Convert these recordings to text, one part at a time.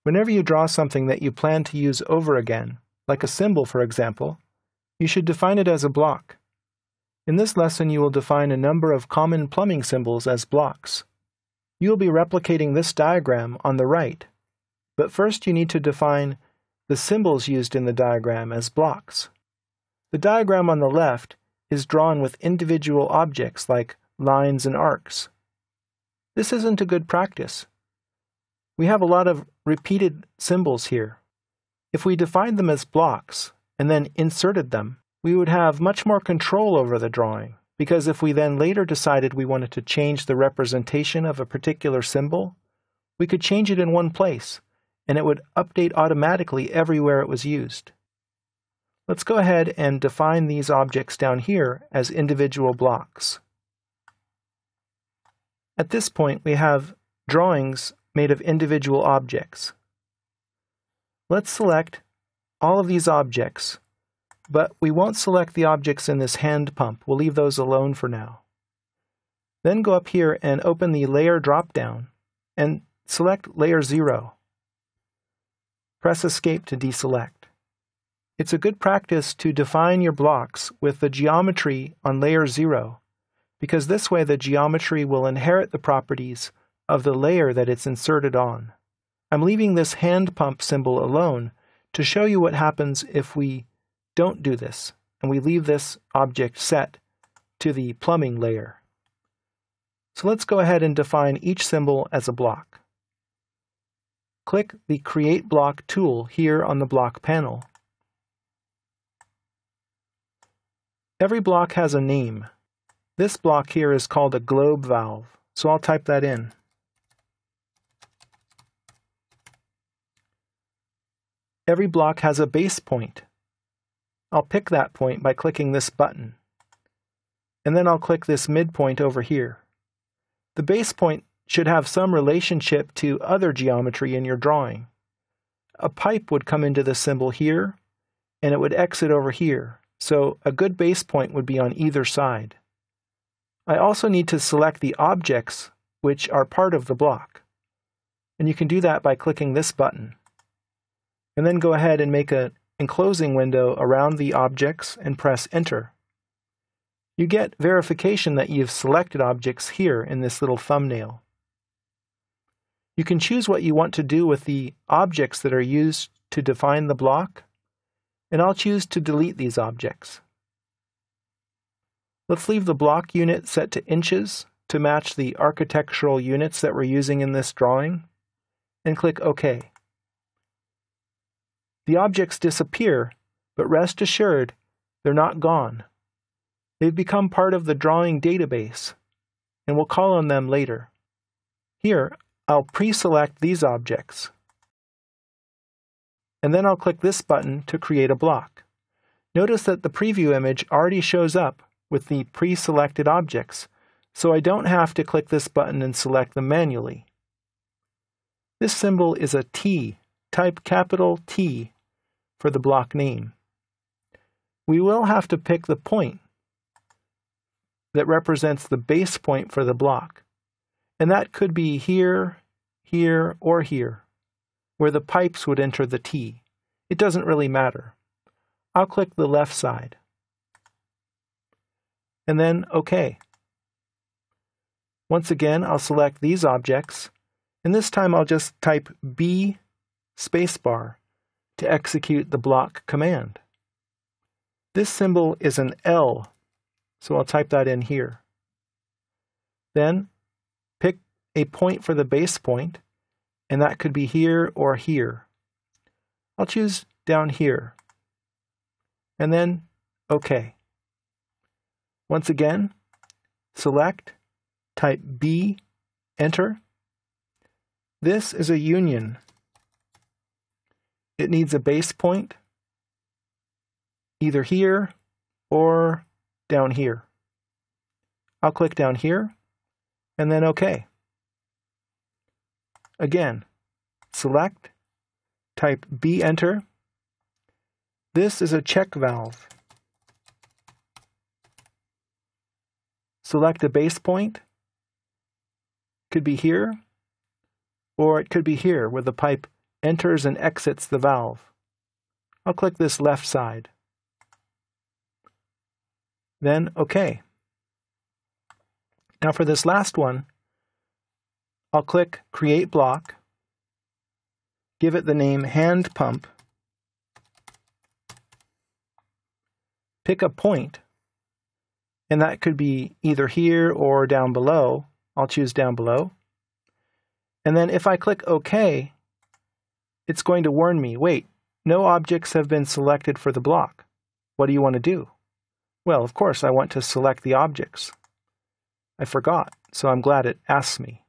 Whenever you draw something that you plan to use over again, like a symbol for example, you should define it as a block. In this lesson you will define a number of common plumbing symbols as blocks. You will be replicating this diagram on the right, but first you need to define the symbols used in the diagram as blocks. The diagram on the left is drawn with individual objects like lines and arcs. This isn't a good practice. We have a lot of repeated symbols here. If we defined them as blocks and then inserted them, we would have much more control over the drawing, because if we then later decided we wanted to change the representation of a particular symbol, we could change it in one place, and it would update automatically everywhere it was used. Let's go ahead and define these objects down here as individual blocks. At this point, we have drawings made of individual objects. Let's select all of these objects, but we won't select the objects in this hand pump. We'll leave those alone for now. Then go up here and open the Layer drop-down and select Layer 0. Press Escape to deselect. It's a good practice to define your blocks with the geometry on Layer 0, because this way the geometry will inherit the properties of the layer that it's inserted on. I'm leaving this hand pump symbol alone to show you what happens if we don't do this, and we leave this object set to the plumbing layer. So let's go ahead and define each symbol as a block. Click the Create Block tool here on the block panel. Every block has a name. This block here is called a globe valve, so I'll type that in. Every block has a base point. I'll pick that point by clicking this button. And then I'll click this midpoint over here. The base point should have some relationship to other geometry in your drawing. A pipe would come into the symbol here, and it would exit over here, so a good base point would be on either side. I also need to select the objects which are part of the block, and you can do that by clicking this button. And then go ahead and make an enclosing window around the objects and press Enter. You get verification that you've selected objects here in this little thumbnail. You can choose what you want to do with the objects that are used to define the block, and I'll choose to delete these objects. Let's leave the block unit set to inches to match the architectural units that we're using in this drawing, and click OK. The objects disappear, but rest assured, they're not gone. They've become part of the drawing database, and we'll call on them later. Here, I'll pre-select these objects, and then I'll click this button to create a block. Notice that the preview image already shows up with the pre-selected objects, so I don't have to click this button and select them manually. This symbol is a T. Type capital T for the block name. We will have to pick the point that represents the base point for the block, and that could be here, here, or here, where the pipes would enter the T. It doesn't really matter. I'll click the left side, and then OK. Once again, I'll select these objects, and this time I'll just type B spacebar to execute the block command. This symbol is an L, so I'll type that in here. Then pick a point for the base point, and that could be here or here. I'll choose down here, and then OK. Once again, select, type B, enter. This is a union. It needs a base point, either here or down here. I'll click down here, and then OK. Again, select, type B, enter. This is a check valve. Select a base point. Could be here, or it could be here where the pipe enters and exits the valve. I'll click this left side. Then OK. Now for this last one, I'll click Create Block, give it the name Hand Pump, pick a point, and that could be either here or down below. I'll choose down below. And then if I click OK, it's going to warn me, wait, no objects have been selected for the block. What do you want to do? Well, of course, I want to select the objects. I forgot, so I'm glad it asks me.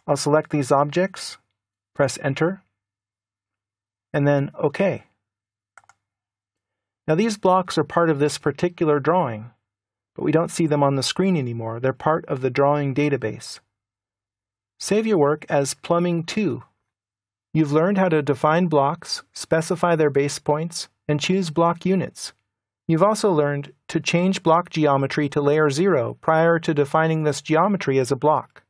I'll select these objects, press Enter, and then OK. Now these blocks are part of this particular drawing, but we don't see them on the screen anymore. They're part of the drawing database. Save your work as Plumbing 2. You've learned how to define blocks, specify their base points, and choose block units. You've also learned to change block geometry to layer 0 prior to defining this geometry as a block.